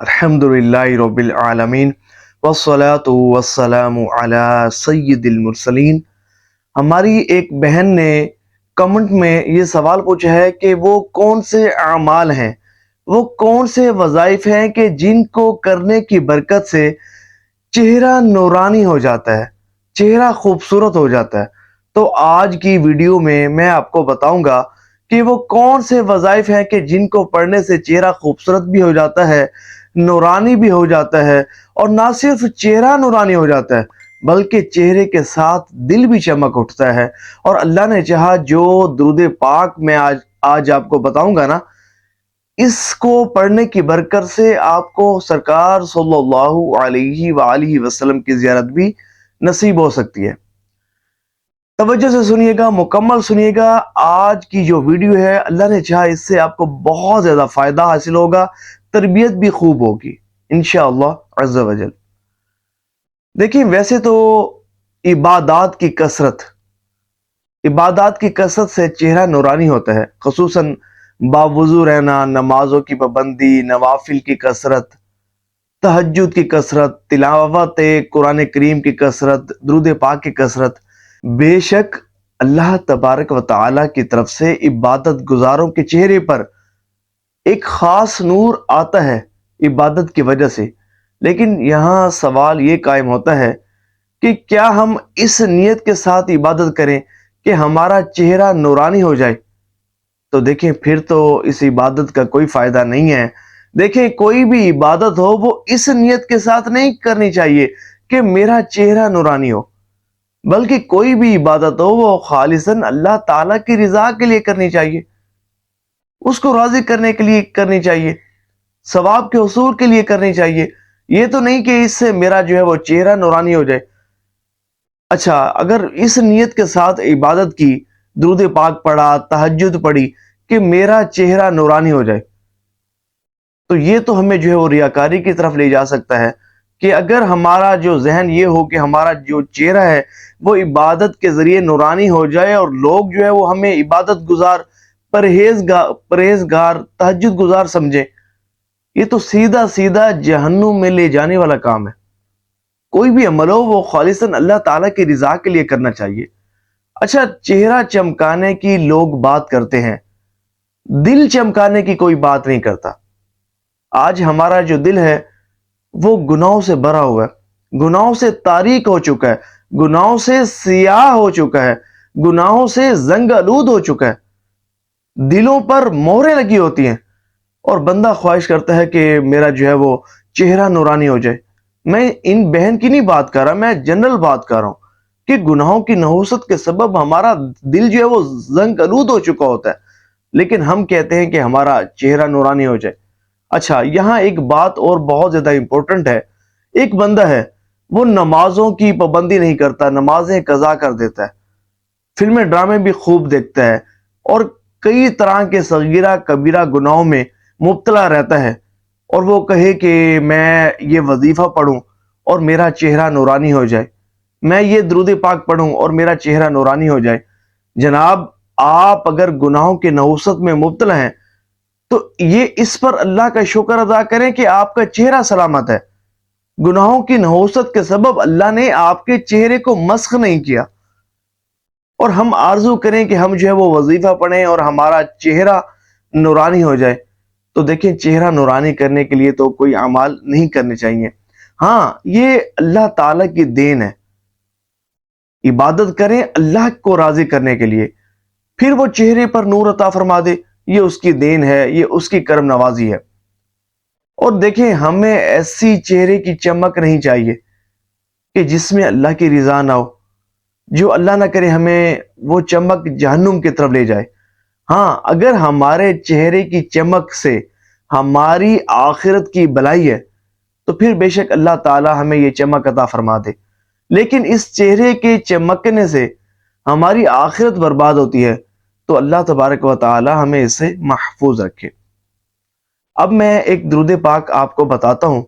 الحمدللہ رب العالمین والصلاة والسلام علی سید المرسلین۔ ہماری ایک بہن نے کمنٹ میں یہ سوال پوچھا ہے کہ وہ کون سے اعمال ہیں، وہ کون سے وظائف ہیں کہ جن کو کرنے کی برکت سے چہرہ نورانی ہو جاتا ہے، چہرہ خوبصورت ہو جاتا ہے۔ تو آج کی ویڈیو میں آپ کو بتاؤں گا کہ وہ کون سے وظائف ہیں کہ جن کو پڑھنے سے چہرہ خوبصورت بھی ہو جاتا ہے، نورانی بھی ہو جاتا ہے، اور نہ صرف چہرہ نورانی ہو جاتا ہے بلکہ چہرے کے ساتھ دل بھی چمک اٹھتا ہے۔ اور اللہ نے چاہا جو درود پاک میں آج آپ کو بتاؤں گا نا، اس کو پڑھنے کی برکت سے آپ کو سرکار صلی اللہ علیہ وآلہ وسلم کی زیارت بھی نصیب ہو سکتی ہے۔ توجہ سے سنیے گا، مکمل سنیے گا۔ آج کی جو ویڈیو ہے اللہ نے چاہا اس سے آپ کو بہت زیادہ فائدہ حاصل ہوگا، تربیت بھی خوب ہوگی انشاءاللہ عز و جل۔ دیکھیں، ویسے تو عبادات کی کثرت سے چہرہ نورانی ہوتا ہے، خصوصاً باوضو رہنا، نمازوں کی پابندی، نوافل کی کثرت، تہجد کی کثرت، تلاوت قرآن کریم کی کثرت، درود پاک کی کثرت۔ بے شک اللہ تبارک و تعالی کی طرف سے عبادت گزاروں کے چہرے پر ایک خاص نور آتا ہے عبادت کی وجہ سے، لیکن یہاں سوال یہ قائم ہوتا ہے کہ کیا ہم اس نیت کے ساتھ عبادت کریں کہ ہمارا چہرہ نورانی ہو جائے؟ تو دیکھیں، پھر تو اس عبادت کا کوئی فائدہ نہیں ہے۔ دیکھیں، کوئی بھی عبادت ہو وہ اس نیت کے ساتھ نہیں کرنی چاہیے کہ میرا چہرہ نورانی ہو، بلکہ کوئی بھی عبادت ہو وہ خالصاً اللہ تعالیٰ کی رضا کے لیے کرنی چاہیے، اس کو راضی کرنے کے لیے کرنی چاہیے، ثواب کے حصول کے لیے کرنی چاہیے۔ یہ تو نہیں کہ اس سے میرا جو ہے وہ چہرہ نورانی ہو جائے۔ اچھا، اگر اس نیت کے ساتھ عبادت کی، درود پاک پڑھا، تہجد پڑھی کہ میرا چہرہ نورانی ہو جائے، تو یہ تو ہمیں جو ہے وہ ریاکاری کی طرف لے جا سکتا ہے کہ اگر ہمارا جو ذہن یہ ہو کہ ہمارا جو چہرہ ہے وہ عبادت کے ذریعے نورانی ہو جائے اور لوگ جو ہے وہ ہمیں عبادت گزار، پرہیزگار، تہجد گزار سمجھیں، یہ تو سیدھا جہنم میں لے جانے والا کام ہے۔ کوئی بھی عمل ہو وہ خالصاً اللہ تعالیٰ کی رضا کے لیے کرنا چاہیے۔ اچھا، چہرہ چمکانے کی لوگ بات کرتے ہیں، دل چمکانے کی کوئی بات نہیں کرتا۔ آج ہمارا جو دل ہے وہ گناہوں سے بھرا ہوا ہے، گناہوں سے تاریک ہو چکا ہے، گناہوں سے سیاہ ہو چکا ہے، گناہوں سے زنگ آلود ہو چکا ہے، دلوں پر مہریں لگی ہوتی ہیں، اور بندہ خواہش کرتا ہے کہ میرا جو ہے وہ چہرہ نورانی ہو جائے۔ میں ان بہن کی نہیں بات کر رہا، میں جنرل بات کر رہا ہوں کہ گناہوں کی نحوست کے سبب ہمارا دل جو ہے وہ زنگ آلود ہو چکا ہوتا ہے، لیکن ہم کہتے ہیں کہ ہمارا چہرہ نورانی ہو جائے۔ اچھا، یہاں ایک بات اور بہت زیادہ امپورٹنٹ ہے۔ ایک بندہ ہے وہ نمازوں کی پابندی نہیں کرتا، نمازیں قضا کر دیتا ہے، فلمیں ڈرامے بھی خوب دیکھتا ہے، اور کئی طرح کے صغیرہ کبیرہ گناہوں میں مبتلا رہتا ہے، اور وہ کہے کہ میں یہ وظیفہ پڑھوں اور میرا چہرہ نورانی ہو جائے، میں یہ درود پاک پڑھوں اور میرا چہرہ نورانی ہو جائے۔ جناب، آپ اگر گناہوں کی نحوست میں مبتلا ہیں تو یہ اس پر اللہ کا شکر ادا کریں کہ آپ کا چہرہ سلامت ہے۔ گناہوں کی نحوست کے سبب اللہ نے آپ کے چہرے کو مسخ نہیں کیا، اور ہم آرزو کریں کہ ہم جو ہے وہ وظیفہ پڑھیں اور ہمارا چہرہ نورانی ہو جائے۔ تو دیکھیں، چہرہ نورانی کرنے کے لیے تو کوئی اعمال نہیں کرنے چاہیے۔ ہاں، یہ اللہ تعالیٰ کی دین ہے، عبادت کریں اللہ کو راضی کرنے کے لیے، پھر وہ چہرے پر نور عطا فرما دے، یہ اس کی دین ہے، یہ اس کی کرم نوازی ہے۔ اور دیکھیں، ہمیں ایسی چہرے کی چمک نہیں چاہیے کہ جس میں اللہ کی رضا نہ ہو، جو اللہ نہ کرے ہمیں وہ چمک جہنم کی طرف لے جائے۔ ہاں، اگر ہمارے چہرے کی چمک سے ہماری آخرت کی بھلائی ہے تو پھر بے شک اللہ تعالی ہمیں یہ چمک عطا فرما دے، لیکن اس چہرے کے چمکنے سے ہماری آخرت برباد ہوتی ہے، تو اللہ تبارک و تعالی ہمیں اس سے محفوظ رکھے۔ اب میں ایک درود پاک آپ کو بتاتا ہوں۔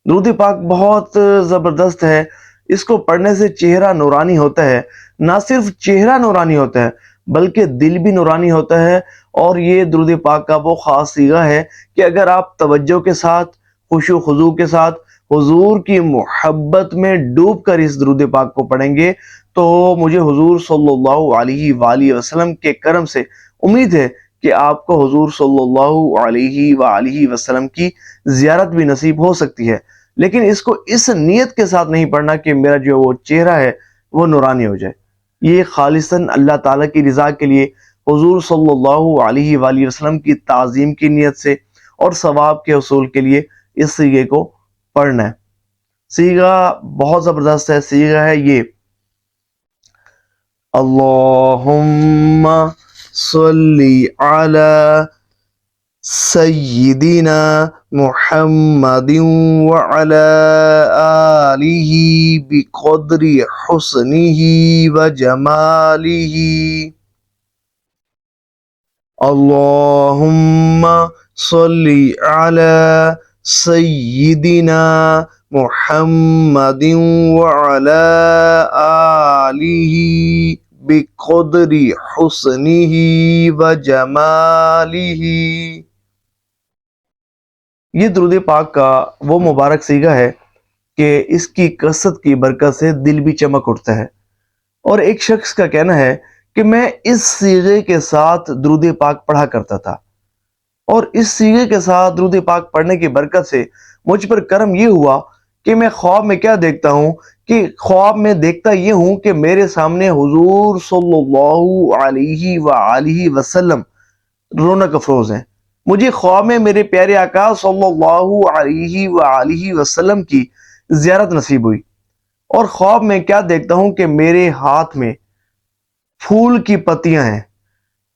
درود پاک بہت زبردست ہے، اس کو پڑھنے سے چہرہ نورانی ہوتا ہے، نہ صرف چہرہ نورانی ہوتا ہے بلکہ دل بھی نورانی ہوتا ہے۔ اور یہ درود پاک کا وہ خاص صیغہ ہے کہ اگر آپ توجہ کے ساتھ خوشو خضوع کے ساتھ حضور کی محبت میں ڈوب کر اس درود پاک کو پڑھیں گے تو مجھے حضور صلی اللہ علیہ وآلہ وسلم کے کرم سے امید ہے کہ آپ کو حضور صلی اللہ علیہ وآلہ وسلم کی زیارت بھی نصیب ہو سکتی ہے، لیکن اس کو اس نیت کے ساتھ نہیں پڑھنا کہ میرا جو وہ چہرہ ہے وہ نورانی ہو جائے۔ یہ خالصاً اللہ تعالیٰ کی رضا کے لیے حضور صلی اللہ علیہ وآلہ وسلم کی تعظیم کی نیت سے اور ثواب کے حصول کے لیے اس سیغے کو پڑھنا ہے۔ سیغہ بہت زبردست ہے، سیغہ ہے یہ اللہم صلی علی سیدنا محمد وعلی آلہ بقدر حسنہ وجمالہ اللہم صلی علی سیدنا محمد وعلی آلہ بقدر حسنہ وجمالہ۔ یہ درود پاک کا وہ مبارک سیغہ ہے کہ اس کی کثرت کی برکت سے دل بھی چمک اٹھتا ہے، اور ایک شخص کا کہنا ہے کہ میں اس سیغے کے ساتھ درود پاک پڑھا کرتا تھا، اور اس سیغے کے ساتھ درود پاک پڑھنے کی برکت سے مجھ پر کرم یہ ہوا کہ میں خواب میں کیا دیکھتا ہوں کہ خواب میں دیکھتا یہ ہوں کہ میرے سامنے حضور صلی اللہ علیہ وآلہ وسلم رونق افروز ہیں۔ مجھے خواب میں میرے پیارے آقا صلی اللہ علیہ وآلہ وسلم کی زیارت نصیب ہوئی، اور خواب میں کیا دیکھتا ہوں کہ میرے ہاتھ میں پھول کی پتیاں ہیں،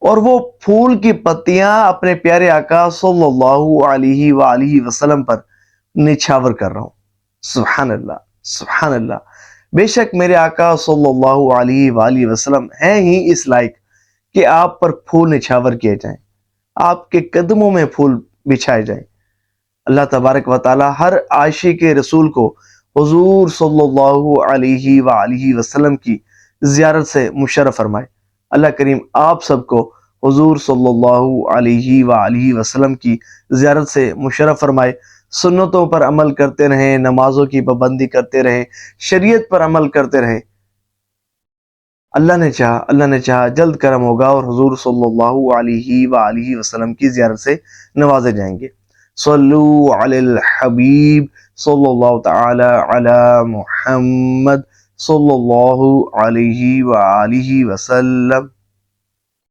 اور وہ پھول کی پتیاں اپنے پیارے آقا صلی اللہ علیہ وآلہ وسلم پر نچھاور کر رہا ہوں۔ سبحان اللہ، سبحان اللہ۔ بے شک میرے آقا صلی اللہ علیہ وآلہ وسلم ہیں ہی اس لائق کہ آپ پر پھول نچھاور کیے جائیں، آپ کے قدموں میں پھول بچھائے جائیں۔ اللہ تبارک و تعالی ہر عاشق رسول کو حضور صلی اللہ علیہ وآلہ وسلم کی زیارت سے مشرف فرمائے۔ اللہ کریم آپ سب کو حضور صلی اللہ علیہ وآلہ وسلم کی زیارت سے مشرف فرمائے۔ سنتوں پر عمل کرتے رہیں، نمازوں کی پابندی کرتے رہیں، شریعت پر عمل کرتے رہیں۔ اللہ نے چاہا جلد کرم ہوگا اور حضور صلی اللہ علیہ وآلہ وسلم کی زیارت سے نوازے جائیں گے۔ صلو علی الحبیب صلی اللہ تعالی علی محمد صلی اللہ علیہ وآلہ وسلم۔